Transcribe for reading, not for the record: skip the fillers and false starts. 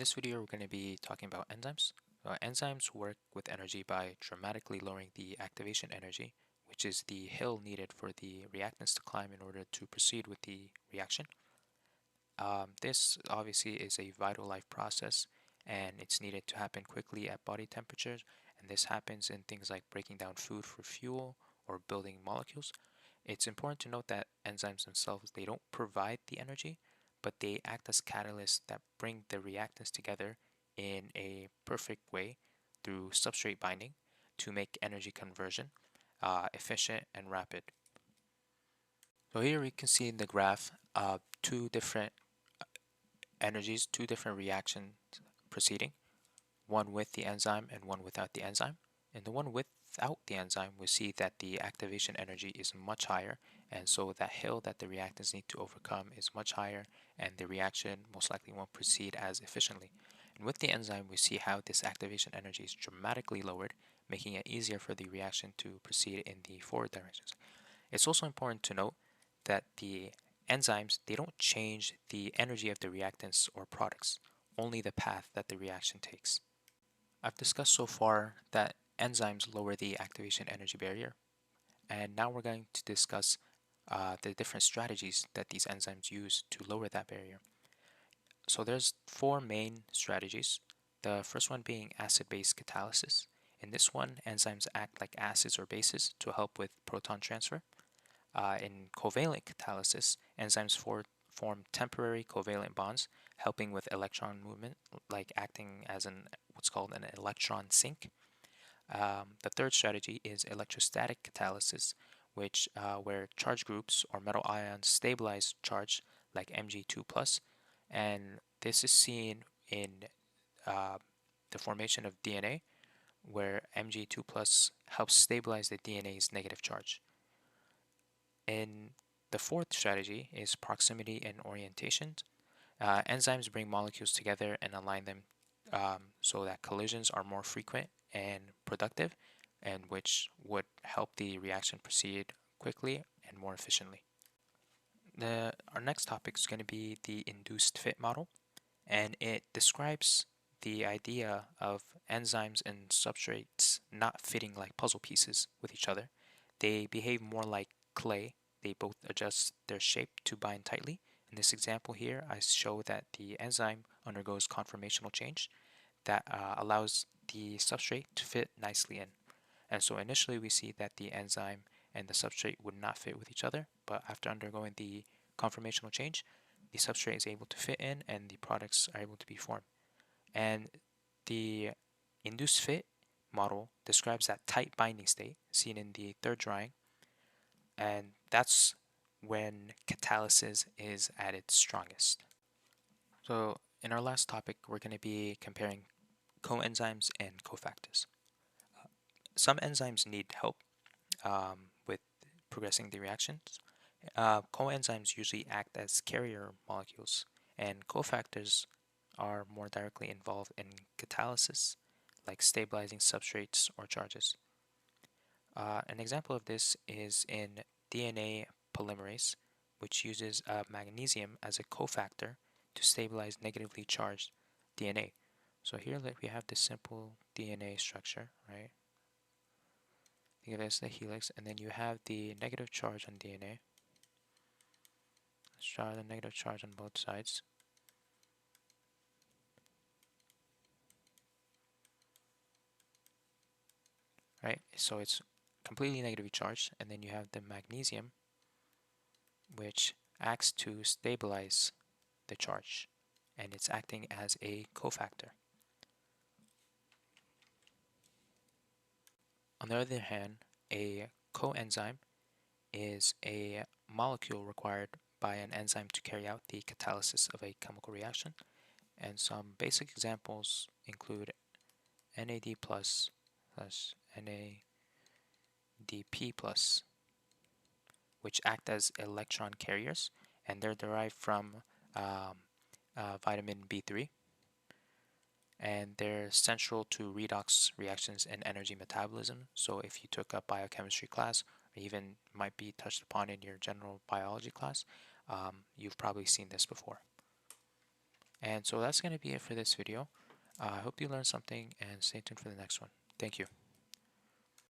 this video, we're going to be talking about enzymes. Enzymes work with energy by dramatically lowering the activation energy, which is the hill needed for the reactants to climb in order to proceed with the reaction. This obviously is a vital life process, and it's needed to happen quickly at body temperatures, and this happens in things like breaking down food for fuel or building molecules. It's important to note that enzymes themselves, they don't provide the energy, but they act as catalysts that bring the reactants together in a perfect way through substrate binding to make energy conversion efficient and rapid. So here we can see in the graph two different energies, two different reactions proceeding, one with the enzyme and one without the enzyme. In the one without the enzyme, we see that the activation energy is much higher, and so that hill that the reactants need to overcome is much higher, and the reaction most likely won't proceed as efficiently. And with the enzyme, we see how this activation energy is dramatically lowered, making it easier for the reaction to proceed in the forward directions. It's also important to note that the enzymes, they don't change the energy of the reactants or products, only the path that the reaction takes. I've discussed so far that enzymes lower the activation energy barrier, and now we're going to discuss the different strategies that these enzymes use to lower that barrier. So there's four main strategies. The first one being acid-base catalysis. In this one, enzymes act like acids or bases to help with proton transfer. In covalent catalysis, enzymes form temporary covalent bonds, helping with electron movement, like acting as what's called an electron sink. The third strategy is electrostatic catalysis, where charge groups or metal ions stabilize charge like Mg2+, and this is seen in the formation of DNA, where Mg2+ helps stabilize the DNA's negative charge. And the fourth strategy is proximity and orientation. Enzymes bring molecules together and align them so that collisions are more frequent and productive, and which would help the reaction proceed quickly and more efficiently. Our next topic is going to be the induced fit model, and it describes the idea of enzymes and substrates not fitting like puzzle pieces with each other. They behave more like clay. They both adjust their shape to bind tightly. In this example here, I show that the enzyme undergoes conformational change that allows the substrate to fit nicely in. And so initially we see that the enzyme and the substrate would not fit with each other, but after undergoing the conformational change, the substrate is able to fit in and the products are able to be formed. And the induced fit model describes that tight binding state seen in the third drawing, and that's when catalysis is at its strongest. So in our last topic, we're going to be comparing coenzymes and cofactors. Some enzymes need help with progressing the reactions. Coenzymes usually act as carrier molecules, and cofactors are more directly involved in catalysis, like stabilizing substrates or charges. An example of this is in DNA polymerase, which uses magnesium as a cofactor to stabilize negatively charged DNA. So here we have this simple DNA structure, right? Think of it as the helix, and then you have the negative charge on DNA. Let's draw the negative charge on both sides. Right, so it's completely negatively charged, and then you have the magnesium, which acts to stabilize the charge, and it's acting as a cofactor. On the other hand, a coenzyme is a molecule required by an enzyme to carry out the catalysis of a chemical reaction, and some basic examples include NAD plus NADP plus, which act as electron carriers, and they're derived from vitamin B3, and they're central to redox reactions and energy metabolism. So if you took a biochemistry class, or even might be touched upon in your general biology class, you've probably seen this before. And so that's going to be it for this video. I hope you learned something and stay tuned for the next one. Thank you.